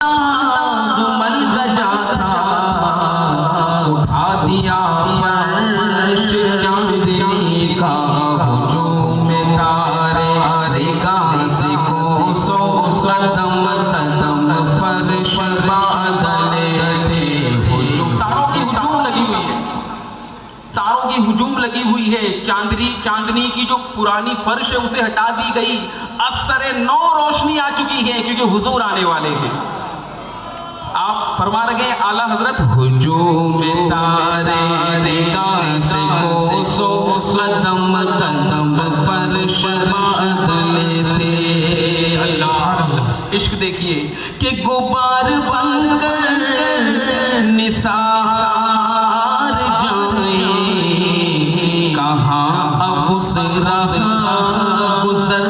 मल गजा था उठा दिया फर्श चांदनी का हुजूम तारे गाज़ी को सो कदम कदम फर्श बादले थे हुजूम। तारों की हुजूम लगी हुई है, तारों की हुजूम लगी हुई है। चांदनी की जो पुरानी फर्श है उसे हटा दी गई। असरे नौ रोशनी आ चुकी है क्योंकि हुजूर आने वाले हैं। आप फरमा रहे आला हजरत हुजूम तारे गाज़ी को सो कदम कदम फर्श बादले थे। अल्लाह इश्क देखिए कि गुबार बनकर निसार जाए कहाँ अब उसे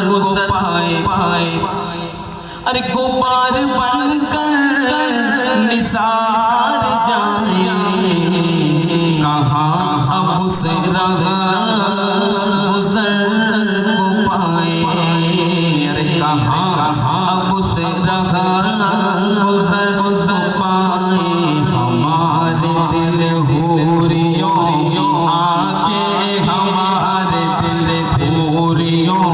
गुजर पाए। अरे गुबार बनकर निसार जाए कहाँ अब उसे गुजर पाए। अरे कहाँ अब उसे गुजर पाए। हमारे दिल हूरियों आके, हमारे दिल हूरियों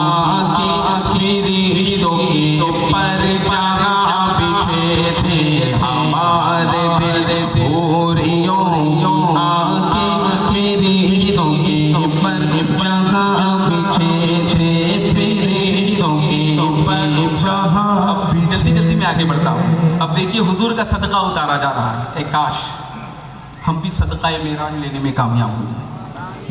आके फरिश्तों के पर जहाँ बिछे थे। हमारे दिल हूरियों आके फरिश्तों के पर जहाँ बिछे थे। फरिश्तों के पर जहाँ। जल्दी जल्दी मैं आगे बढ़ता हूँ। अब देखिए हुजूर का सदका उतारा जा रहा है। एक काश हम भी सदका मेराज लेने में कामयाब हो जाए।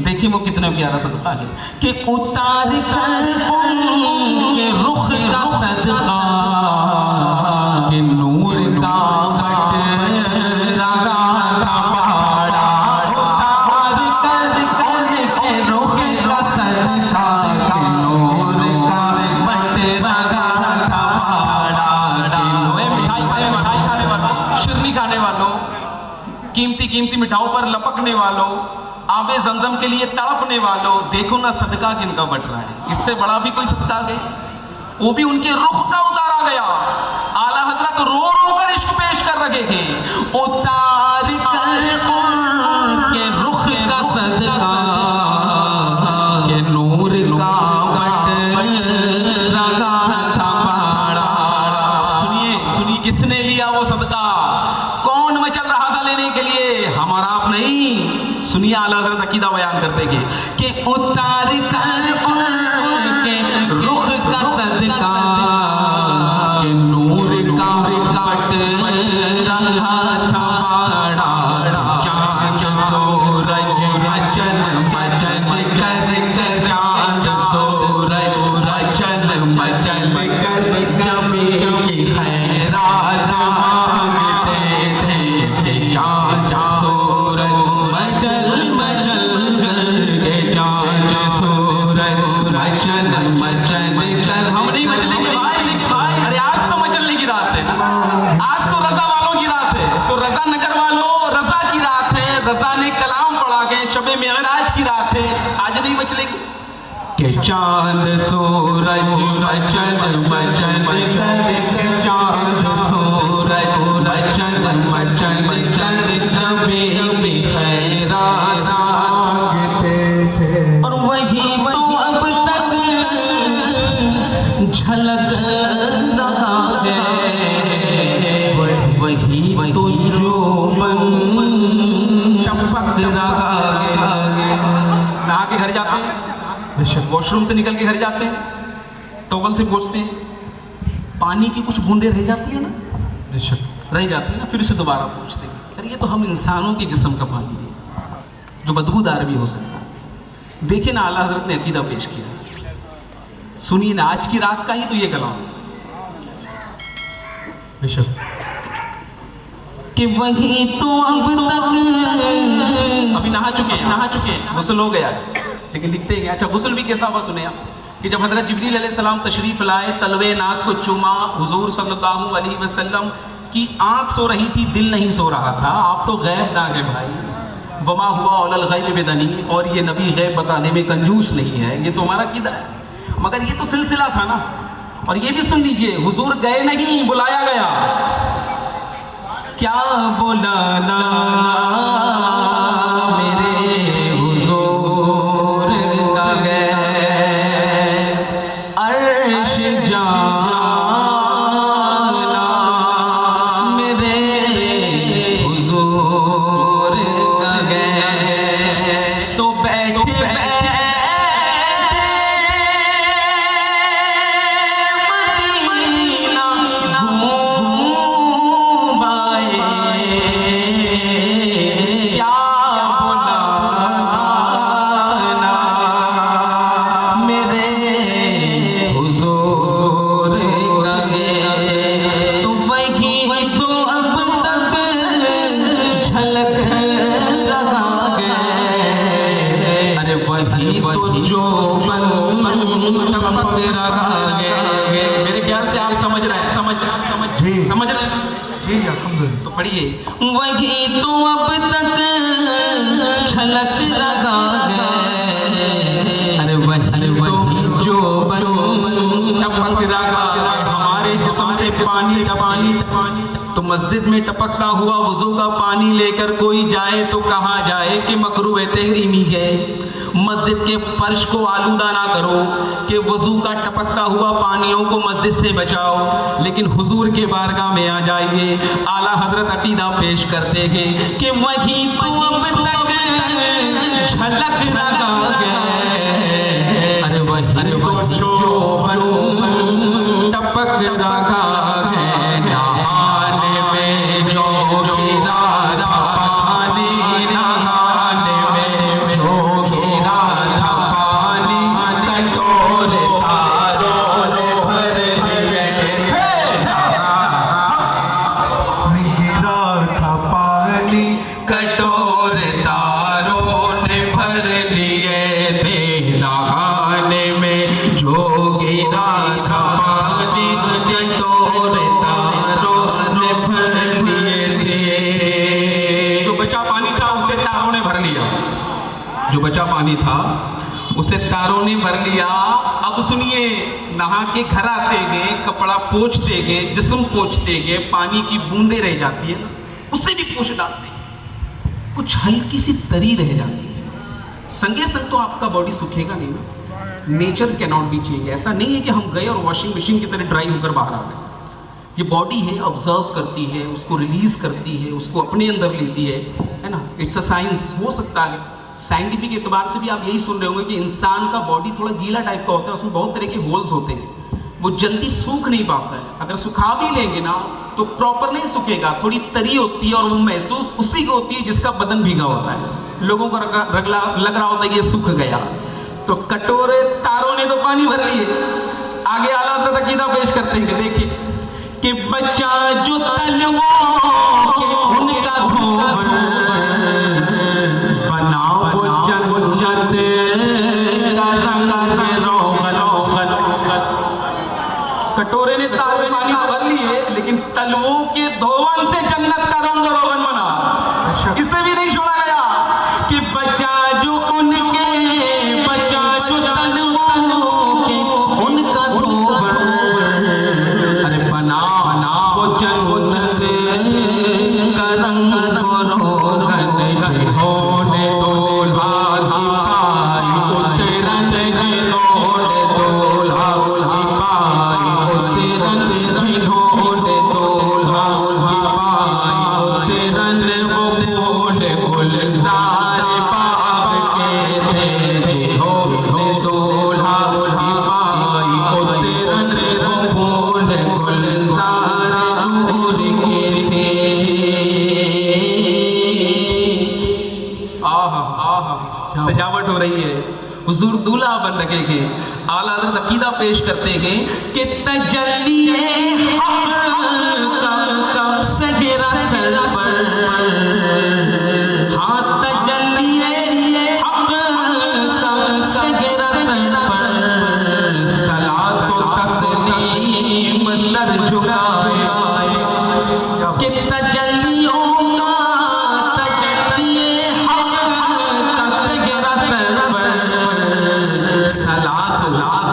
देखिए वो कितना प्यारा सदका है कि उतार कर उनके रुख का सदका कि नूर का बटरा था पहाड़ा। उतार कर उनके रुख का सदका कि नूर का बटरा था पहाड़ा। मिठाई खाने वालों, शिरनी खाने वालों, कीमती मिठाओं पर लपकने वालों, आबे जमजम के लिए तड़पने वालों, देखो ना सदका किनका बट रहा है। इससे बड़ा भी कोई सदका है? वो भी उनके रुख का उतारा गया। आला हजरत रो रो कर इश्क पेश कर रहे थे। उतार कर उनके रुख का सदका के नूर का बट रहा था पहाड़ा। सुनिए किसने लिया वो सदका, कौन मचल रहा था लेने के लिए? हमारा आप नहीं। सुनिए आला हज़रत अकीदा बयान करते कि उतार कर उनके रुख का सदका के नूर का बट रहा था पहाड़ा। चाँद सूरज मचल कर चाँद सूरज मचल कर जमी की खैरात मांगते थे। चाँद सूरज मचल के चाँद सूरज मचल। हम नहीं मचलेंगे भाई। अरे आज तो मचलने की रात है ना, आज तो रजा वालों की रात है। तो रजा नगर वालों, रजा की रात है। रजा ने कलाम पढ़ा के शबे मेराज की रात है। आज नहीं मचलेंगे कि चाँद सूरज मचल कर चाँद सूरज मचल जबे की खैरात मांगते थे। और वही तो अब तक झलक रहा है, वही तो जो टपक रहा है। नहा के घर जाते हैं, वॉशरूम से निकल के घर जाते हैं, टॉवल से पोंछते हैं, पानी की कुछ बूंदें रह जाती है ना, रह जाती है ना, फिर उसे दोबारा पोंछते हैं। अरे ये तो हम इंसानों के जिस्म का पानी है जो बदबूदार भी हो सकता है। देखिए ना आला हजरत ने अकीदा पेश किया। सुनिए ना आज की रात का ही तो ये कलाम कि वही तो अब तक। अभी नहा चुके हैं, गुस्ल हो गया, लेकिन लिखते हैं अच्छा गुस्ल भी कैसा हुआ सुने आप कि जब हजरत जिब्रील अलैहिस्सलाम तशरीफ लाए, तलवे नास को चूमा, हुजूर सल्लल्लाहु अलैहि वसल्लम की आंख सो रही थी, दिल नहीं सो रहा था। आप तो गैब दाग है भाई, वमा हुआ औलल गैब बिदनी। और ये नबी गैब बताने में कंजूस नहीं है, ये तो हमारा कीदा है। मगर ये तो सिलसिला था ना। और ये भी सुन लीजिए, हुजूर गए नहीं, बुलाया गया। क्या बुलाना मेरे हुजूर का है, अर्श जाना मेरे हुजूर का है। तो बैठे मेरे ख्याल से आप समझ रहे हैं, समझ रहे हैं जी जी। तो पढ़िए, वही तो अब तक छलक रहा है, अरे वही तो जो टपक रहा है हमारे जिस्म से पानी टपानी। तो मस्जिद में टपकता हुआ वुजू का पानी लेकर कोई जाए तो कहा जाए कि मकरूह तहरीमी है। मस्जिद के फर्श को आलूदा ना करो कि वुजू का टपकता हुआ पानियों को मस्जिद से बचाओ। लेकिन हुजूर के बारगाह में आ जाइए, आला हजरत अकीदा पेश करते हैं कि वही तो अब तक झलक रहा है, अरे वही तो जो टपक रहा है नहाने में जो गिरा था पानी, नहाने में जो गिरा था पानी, कटोरे तारों ने भर लिए थे, गिरा था पानी कटोरे तारों ने भर लिए थे, नहाने में जो गिरा था पानी कटोरे तारों ने भर लिए थे। जो बचा पानी था उसे तारों ने भर लिया, जो बचा पानी था उसे तारों ने भर लिया। अब सुनिए, नहा के घर आते गए, कपड़ा पोंछते गए, जिस्म पोंछते गए, पानी की बूंदे रह जाती है, उससे भी पोंछ डालते हैं, कुछ हल्की सी तरी रह जाती है। संगे संग तो आपका बॉडी सूखेगा नहीं ना, nature can not be change. ऐसा नहीं है कि हम गए और वॉशिंग मशीन की तरह ड्राई होकर बाहर आ गए। ये बॉडी है, ऑब्जर्व करती है, उसको रिलीज करती है, उसको अपने अंदर लेती है ना। It's a science. हो सकता है साइंटिफिक एतबार से भी आप यही सुन रहे होंगे कि इंसान का बॉडी थोड़ा गीला टाइप का होता है, उसमें बहुत तरह के होल्स होते हैं, वो जल्दी सूख नहीं पाता है। अगर सुखा भी लेंगे ना तो प्रॉपर नहीं सूखेगा, थोड़ी तरी होती है और वो महसूस उसी को होती है जिसका बदन भीगा होता है। लोगों को लग रहा होता है कि ये सूख गया। तो कटोरे तारों ने तो पानी भर लिए। आगे आला हज़रत अकीदा पेश करते हैं कि देखिए कि बच्चा जो तलवों के उनका धोबन बनाओ जन्नत का रंग रोगन। कटोरे ने तारों पानी भर लिए, लेकिन तलवों के धोवन से जन्नत का रंग रोगन बना। इससे भी नहीं छोड़ा गया कि बच्चा जो उनके सजावट हो रही है, हुजूर दूल्हा बन रखे थे। आला हज़रत अकीदा पेश करते हैं कि तजल्ली हक़ का सगरा सर पर, हाँ तजल्ली हक़ का सगरा सर पर, सलात व तस्लीम सर झुकाए कि तजल्लियों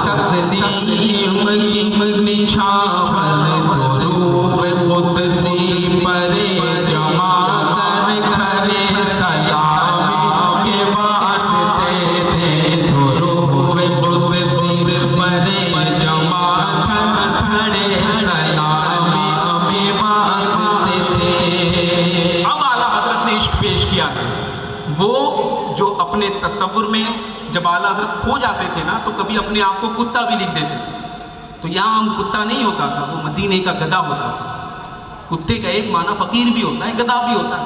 तस्लीम की निछावर अपने तसव्वुर में जब आला हज़रत खो जाते थे ना तो कभी अपने आप को कुत्ता भी लिख देते थे। तो यहाँ हम कुत्ता नहीं होता था, वो मदीने का गधा होता था। कुत्ते का एक माना फ़कीर भी होता है, गधा भी होता है।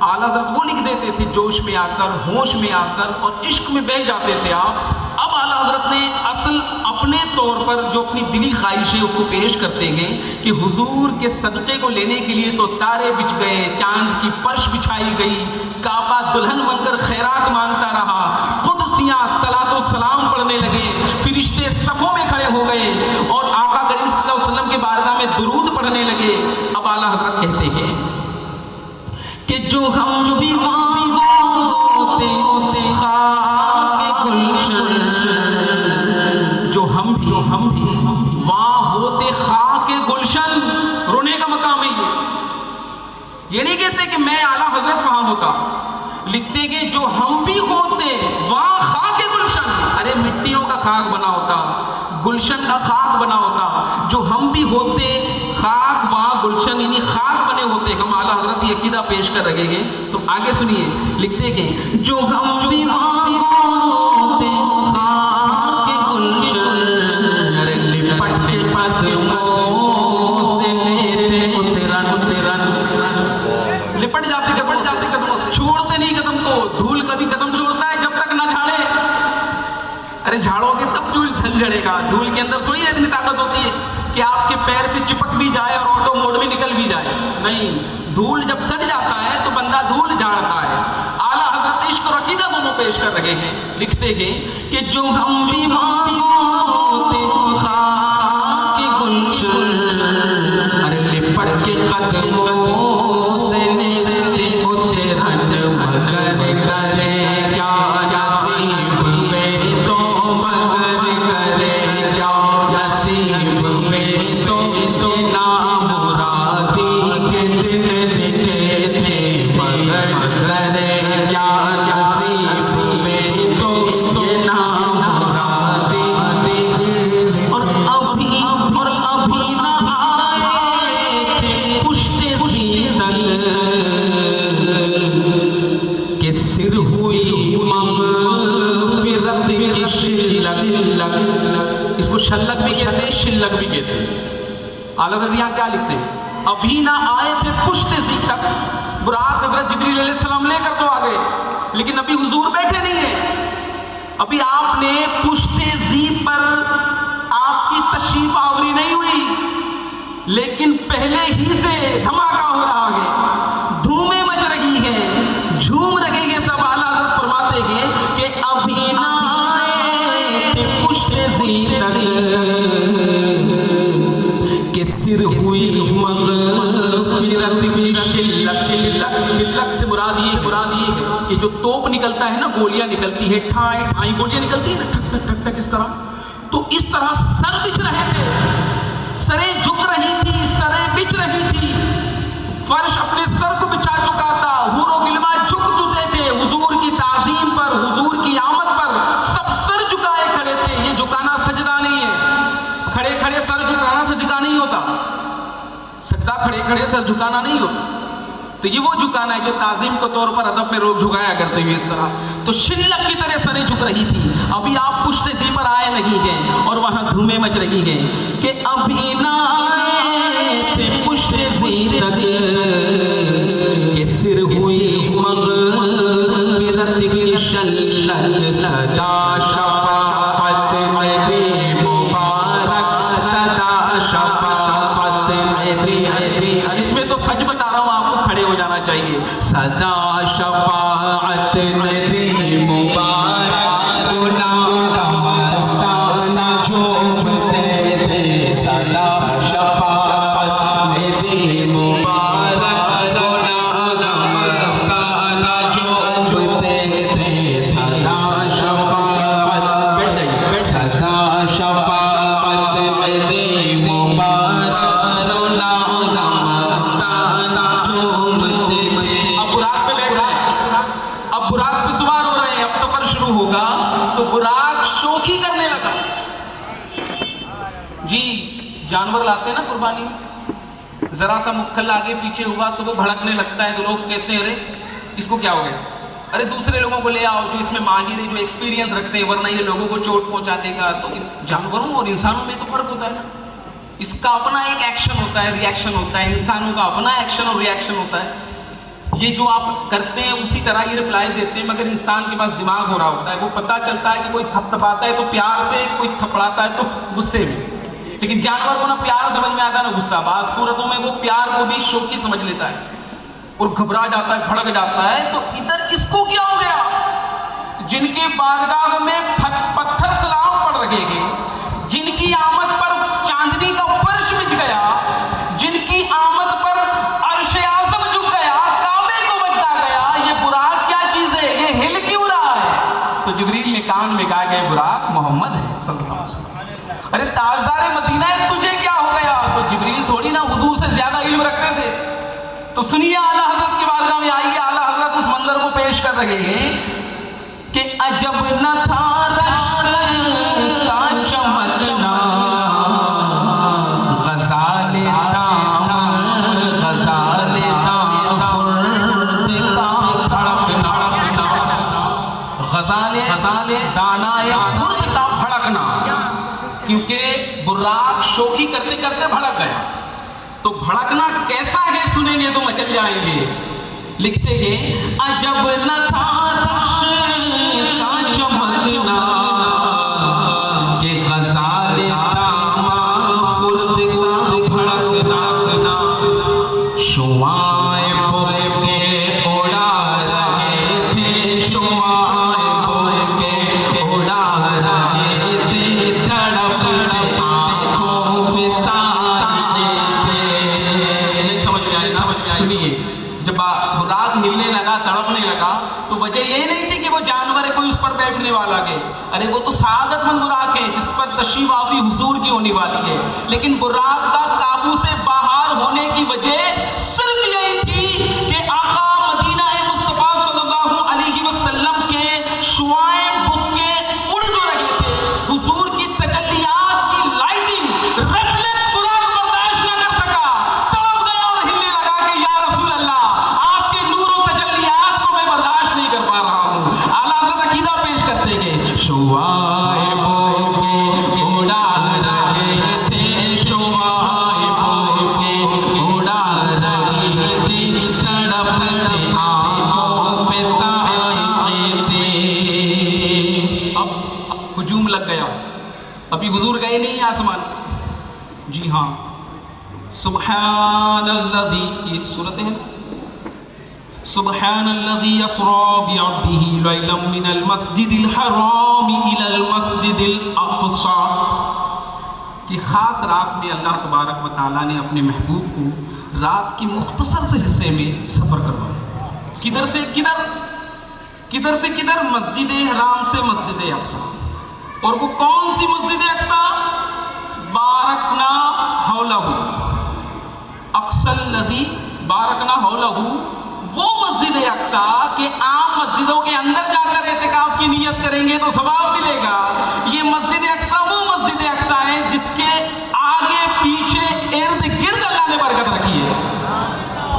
आला हज़रत वो लिख देते थे जोश में आकर, होश में आकर, और इश्क में बह जाते थे आप। अब आला हज़रत ने असल अपने तौर पर जो अपनी दिली ख्वाहिश है उसको पेश करते हैं कि हुजूर के सदक़े को लेने के लिए तो तारे बिछ गए, चांद की फर्श बिछाई गई, काबा दुल्हन बनकर खैरात मांगता रहा, कुद्सियाँ सलातो सलाम पढ़ने लगे, फिरिश्ते सफ़ों में खड़े हो गए और आका करीम सल्लल्लाहु अलैहि वसल्लम के बारगाह में दुरूद पढ़ने लगे। अब आला हज़रत कहते हैं कि जो हम भी होते खाके गुलशन, जो हम भी वहाँ होते खाके गुलशन, रोने का मकाम है ये नहीं कहते कि मैं आला हज़रत वहाँ होता, लिखते कि जो हम भी होते वहाँ खाके गुलशन, अरे मिट्टियों का खाक बना होता, गुलशन का खाक बना होता, जो हम भी होते खाक वहाँ गुलशन, यानी खाक बने होते। हम आला हज़रत ये अकीदा पेश कर रहे हैं, तो आगे सुनिए, लिखते हैं जो हम भी वहाँ होते खाके गुलशन, अरे लिपट के कदमों से लेते उतरन, लिपट जाते कदमों से, छोड़ते नहीं कदम को। धूल कभी कदम छोड़ता है जब तक ना झाड़े, अरे झाड़ोगे तब धूल झड़ेगा। धूल के अंदर थोड़ी इतनी ताकत होती है कि आपके पैर से चिपक भी जाए और ऑटो मोड में निकल भी जाए, नहीं। धूल जब सड़ जाता है तो बंदा धूल झाड़ता है। आला हज़रत इश्क और अकीदा दोनों पेश कर रहे हैं, लिखते हैं कि जो हम भी होते खाके गुलशन, अरे लिपट के कदमों से लेते उतरन, मगर करे क्या नसीब में तो, मगर करे क्या नसीब में तो ना मुरादी के दिन लिखे थे, मगर करे क्या नसीब में तो ये ना मुरादी। और अभी ना आए थे पुश्ते सीतल के सिर हुई मग़फ़िरत की शिल्लक, इसको शल्लक भी कहते हैं, शिल्लक भी कहते हैं। आला हज़रत यहाँ क्या लिखते हैं, अभी ना आए थे पुश्ते सीतक, बुराक हज़रत जिब्रील अलैहिस्सलाम लेकर तो आ गए, लेकिन अभी हुजूर बैठे नहीं है। अभी आपने पुश्ते जी पर आपकी तशरीफ आवरी नहीं हुई, लेकिन पहले ही से धमाका हो रहा है, धूमें मच रही हैं, झूम रहे हैं सब। आला हज़रत फरमाते हैं कि अभी ना आए थे पुश्ते ज़ीनत के सिर हुई मग़फ़िरत की शिल्लक। शिल्लक से मुराद ये है कि जो तोप निकलता है ना, गोलियां निकलती है, ठाई गोलियां निकलती है ना, ठक ठक ठक ठक, इस तरह। तो इस तरह सर बिछ रहे थे, सरें झुक रही थी, सरें बिछ रही थी, फर्श अपने सर को बिछा चुका था, हूरो गिलमा झुक चुके थे हुजूर की ताज़ीम पर, हुजूर की आमद पर, सब सर झुकाए खड़े थे। ये झुकाना सजदा नहीं है, खड़े खड़े सर झुकाना सजदा नहीं होता, सजदा खड़े खड़े सर झुकाना नहीं होता। तो ये वो झुकाना है जो ताज़ीम के तौर पर अदब में लोग झुकाया करते हुए इस तरह। तो शिल्लक की तरह सरें झुक रही थी। अभी आप पुश्ते ज़ी पर आए नहीं हैं और वहाँ धूमें मच रही हैं कि अभी ना आए थे पुश्ते ज़ी तक के सिर हुई मग़फ़िरत की शिल्लक, सदा शफ़ाअत नबी मुबारक, सदा शफ़ाअत नबी। इसमें तो सच बता रहा हूँ, आपको खड़े हो जाना चाहिए। सदा शफ़ाअत नबी मुबारक, गुलाम मस्ताना झूमते थे, सदा शफ़ाअत नबी मुबारक, गुलाम मस्ताना झूमते थे, सदा शफ़ाअत, बैठ जाइए, सदा शफ़ाअत नबी मुबारक, गुलाम मस्ताना झूमते थे। अब बुराक पे बैठ रहे हैं, अब बुराक पे सवार हो रहे हैं, अब सफर शुरू होगा तो बुराक शौकी करने लगा। जी, जानवर लाते हैं ना कुर्बानी में, जरा सा मुक्खल आगे पीछे हुआ तो वो भड़कने लगता है, तो लोग कहते हैं अरे इसको क्या हो गया, अरे दूसरे लोगों को ले आओ जो इसमें माहिर है, जो एक्सपीरियंस रखते हैं, वरना ये लोगों को चोट पहुंचा देगा। तो जानवरों और इंसानों में तो फर्क होता है ना। इसका अपना एक एक्शन होता है, रिएक्शन होता है, इंसानों का अपना एक्शन और रिएक्शन होता है। ये जो आप करते हैं उसी तरह ये रिप्लाई देते हैं, मगर इंसान के पास दिमाग हो रहा होता है। वो पता चलता है कि कोई थपथपाता है तो प्यार से, कोई थपड़ाता है तो गुस्से में। लेकिन जानवर को ना प्यार समझ में आता है ना गुस्सा। बात सूरतों में वो प्यार को भी शौकी समझ लेता है और घबरा जाता है, भड़क जाता है। तो इधर इसको क्या हो गया? जिनके बारगाह में पत्थर सलाम पड़ रहे हैं, जिनकी आमद पर चांदनी का फर्श बिछ गया, जिनकी आमद पर अर्श आज़म झुक गया, काबे को बजता गया, ये बुराक क्या चीज है? ये हिल क्यों रहा है? तो जिब्रील ने कान में कहा कि बुराक मोहम्मद है सल्लल्लाहु अलैहि वसल्लम। अरे ताजदार मदीना है, तुझे क्या हो गया? तो जिब्रील थोड़ी ना हुजूर से ज्यादा इल्म रखते थे। तो सुनिए, आला हजरत की बारगाह में आइए, आला हजरत उस मंजर को पेश कर रहे हैं कि अजब न था रश्क का चमकना, गज़ाले दामन गज़ाले खुर्द का भड़कना, गज़ाले दानाए खुर्द का भड़कना। क्योंकि बुर्राक शौकी करते करते भड़क गया। तो भड़कना कैसा है सुनेंगे तो मचल जाएंगे। लिखते हैं अजब न था रश्क का चमकना के गज़ाले दामा खुर्द का भड़कना, शुआए बोल के उड़ा रहे थे, शुआए बोल के उड़ा रहे थे, तड़पते आँखों में साए थे। नहीं समझ में आया? सुनिए, जब बुराक हिलने लगा, तड़पने लगा, तो वजह ये नहीं थी कि वो जानवर है कोई उस पर बैठने वाला है। अरे वो तो सादतमंद बुराक है जिस पर तशरीफ आवरी हुजूर की होने वाली है। लेकिन बुराक का काबू से बाहर होने की वजह सिर्फ यही थी कि आका मदीना मुस्तफा सल्लल्लाहु अलैहि वसल्लम के शुआए बुक्के उड़ जो रहे थे, हुजूर की तजल्लियात की लाइटिंग रिफ्लेक्ट बुराक बर्दाश्त न कर सका, तड़प गया और हिलने लगा कि या रसूल अल्लाह, आपके नूर और तजल्लियात को मैं बर्दाश्त नहीं कर पा रहा हूँ। आला हज़रत अकीदा पेश करते हैं, शुआए बुक्के उड़ा रहे थे, शुआए बुक्के उड़ा रहे थे, तड़पते आँखों पे साए थे। अब हुजूम लग गया। अभी हुजूर गए नहीं आसमान। जी हाँ, सुब्हानल्लज़ी, ये सूरत है ना, सुब्हानल्लज़ी यसरा बिअब्दिही लैलन मिनल मस्जिदिल हराम इलल मस्जिदिल अक़सा। कि ख़ास रात में अल्लाह तबारक व तआला ने अपने महबूब को रात के मुख्तसर से हिस्से में सफ़र करवाया। किधर से किधर, किधर से किधर? मस्जिद हराम से मस्जिद अक़सा। और वो कौन सी मस्जिद अक़सा? बारकना हौलहू, अक़सल्लज़ी बारकना हौलहू, वो मस्जिद अक़सा के आम मस्जिदों के अंदर जाकर एतिकाफ की नियत करेंगे तो सवाब मिलेगा। ये मस्जिद अक़सा वो मस्जिद अक़सा है जिसके आगे पीछे इर्द गिर्द अल्लाह ने बरकत रखी है।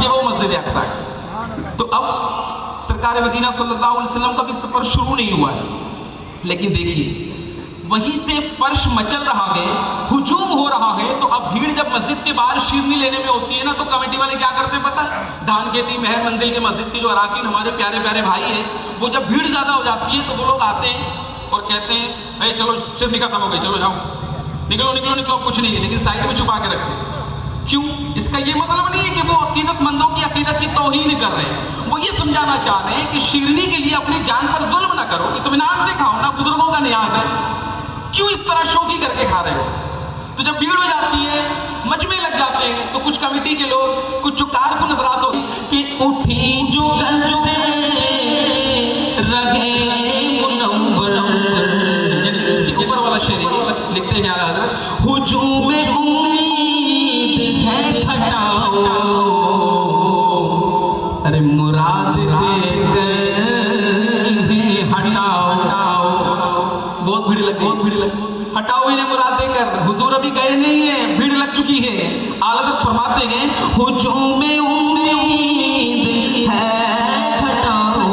ये वो मस्जिद अक़सा है। तो अब सरकार मदीना सल्लल्लाहु अलैहि वसल्लम का भी सफ़र शुरू नहीं हुआ है, लेकिन देखिए वहीं से फर्श मचल रहा है, हुजूम हो रहा है। तो अब भीड़ जब मस्जिद के बाहर शीरनी लेने में होती है ना, तो कमेटी वाले क्या करते हैं पता है? धान खेती महर मंजिल के मस्जिद के जो अराकीन हमारे प्यारे प्यारे भाई हैं, वो जब भीड़ ज़्यादा हो जाती है तो वो लोग आते हैं और कहते हैं अरे चलो शीरनी खत्म हो गई, चलो जाओ, निकलो निकलो निकलो, कुछ नहीं है, लेकिन साइड में छुपा के रखते हैं। क्यों? इसका ये मतलब नहीं है कि वो अकीदतमंदों की अकीदत की तौहीन कर रहे हैं। वो ये समझाना चाह रहे हैं कि शीरनी के लिए अपनी जान पर जुल्म ना करो, इत्मीनान से खाओ ना, बुजुर्गों का नियाज है। क्यों इस तरह शौकी करके खा रहे हो? तो जब भीड़ हो जाती है, मजमे लग जाते हैं, तो कुछ कमेटी के लोग, कुछ जो कारकुन नजरात हो कि उठी जो गंजते रगे मुनव्वर, इसके ऊपर वाला शेर लिखते हैं आला हज़रत, हुजूम उम्मीद है खटाओ, अरे मुराद दे गए हटाओ। बहुत भीड़ लग, बहुत भीड़ लग, हटाओ इन्हें मुराद देकर। हुजूर अभी गए नहीं है, भीड़ लग चुकी है। आला हज़रत फरमाते हैं हुजूम उम्मीद है हटाओ,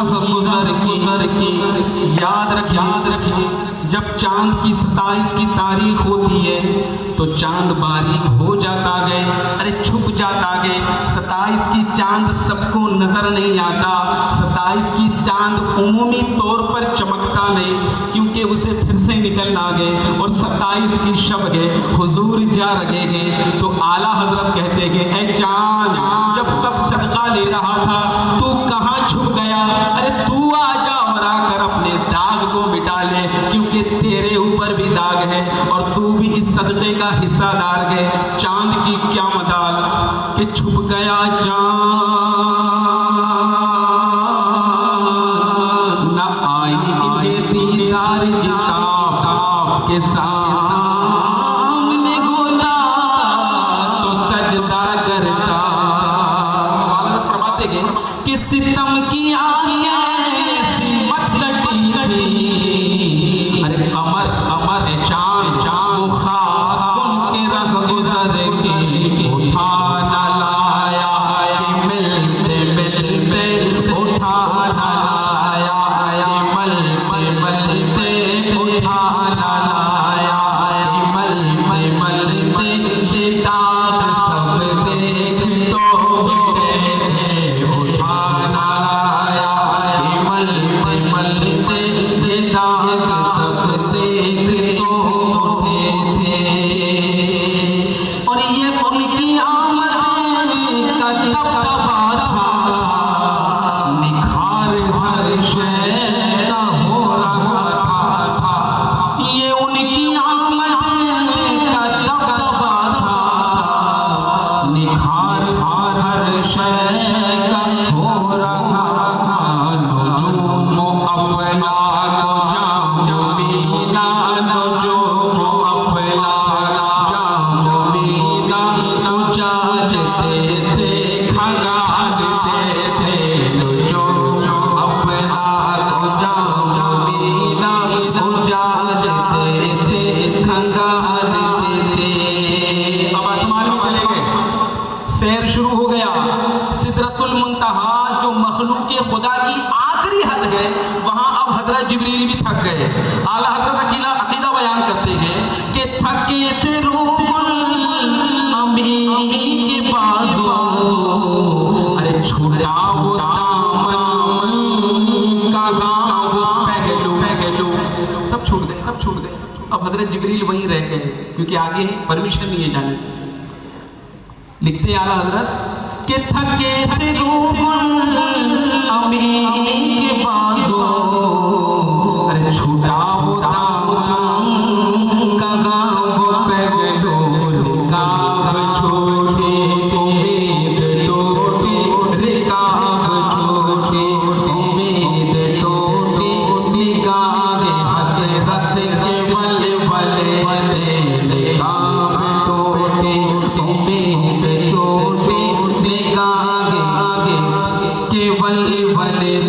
गुजर की याद रखिए जब चांद की 27 की तारीख होती है तो चांद बारीक हो जाता गए, अरे छुप जाता गए। 27 की चांद सबको नजर नहीं आता, 27 की चांद उमूमी तौर पर चमकता नहीं क्योंकि उसे फिर से निकलना गए और 27 की शब गए हुजूर जा रहे गए। तो आला हजरत कहते गए, ऐ चांद जब सब सदका ले रहा था तू कहाँ छुप गया? अरे तू आ जा और आकर अपने दाग को मिटा ले क्योंकि तेरे ऊपर भी दाग है और तू भी इस सदके का हिस्सादार है। चांद की क्या मजाल कि छुप गया चांद, न आई इनके दीदार किताब के सामने गोला तो सजदा करता। फरमाते गए कि सितम की आगे अरे कमर चांद वो खाक उनके रंग गुजर के उठा न लाया कि मिलते उठा न लाया कि मिलते उठा न लाया कि मिलते दाग सब देख तो मिटे उठा न लाया कि मिलते दाग सब देख तो उठे थे। और ये उनकी आमद का दबदबा था, निखार हर शय का हो रहा था। ये उनकी आमद का दबदबा था, निखार हर शय का हो रहा था। नुजूम अफला को जाम मीना, नुजूम अफला जाम मीना उजाजते थे खंगालते थे। नुजूम अफला को जाम मीना उजाजते थे खंगालते थे। अब आसमान में चले गए, सैर शुरू हो गया। सिदरतुल मुंतहा जो मखलूक खुदा की आखिरी हद है वहां अब हजरत जिब्रील भी थक गए। आला हजरत अकीदा बयान करते हैं कि थके थे रूहुल अमीन के बाजू, अरे छूटा वो दामन का गाँव पहलू सब छूट गए। अब हजरत जिब्रील वहीं रह गए क्योंकि आगे परमिशन नहीं है जाने। लिखते आला हजरत के थके थे रूहुल अमीन के बाजू, अरे छूटा वो दामन का गाँव पहलू। रिकाब छोटे उम्मीद टूटी, रिकाब छोटे उम्मीद टूटी, निगाह हंस के बल रिकाब टूटी उम्मीद छोटी, निगाह केवल देख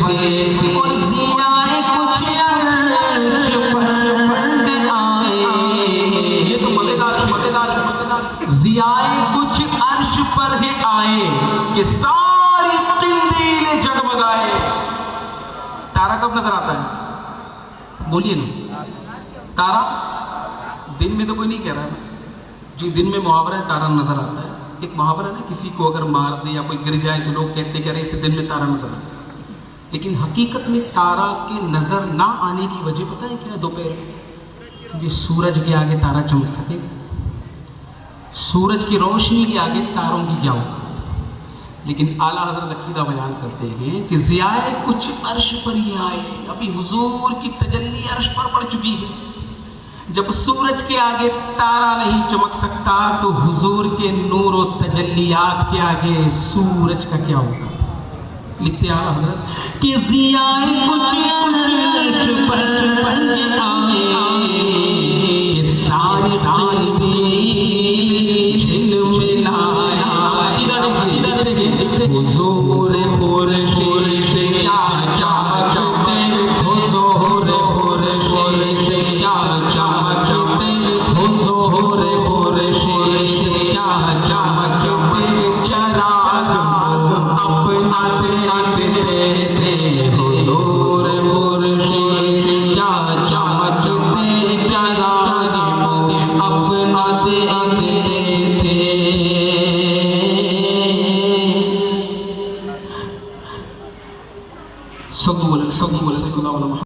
और जियाए कुछ अर्श पर आए। ये तो मजेदार जियाए कुछ अर्श पर है आए कि सारी किंदीलें जगमगाए। तारा कब नजर आता है? बोलिए ना, तारा दिन में तो कोई नहीं कह रहा है ना जी, दिन में मुहावरा है तारा नजर आता है। एक मुहावरा ना, किसी को अगर मार दे या कोई गिर जाए तो लोग कहते कि अरे इसे दिन में तारा नजर आता है। लेकिन हकीकत में तारा के नजर ना आने की वजह पता है क्या? दोपहर, क्योंकि सूरज के आगे तारा चमक सके। सूरज की रोशनी के आगे तारों की क्या औकात। लेकिन आला हजरत अकीदा बयान करते हैं कि जियाए कुछ अर्श पर ही आए। अभी हुजूर की तजल्ली अर्श पर पड़ चुकी है। जब सूरज के आगे तारा नहीं चमक सकता तो हुजूर के नूर और तजल्लियात के आगे सूरज का क्या होगा। लिखते आला हजरत कि जियाए कुछ अर्श पर आए कि सारी झिलमिलाया। इधर देखिए हुजूर खुर्शीद क्या चमकते, हुजूर खुर्शीद क्या चमकते, हुजूर खुर्शीद क्या चमकते। चराग अपना देते थे हुजूर थे। सब बोल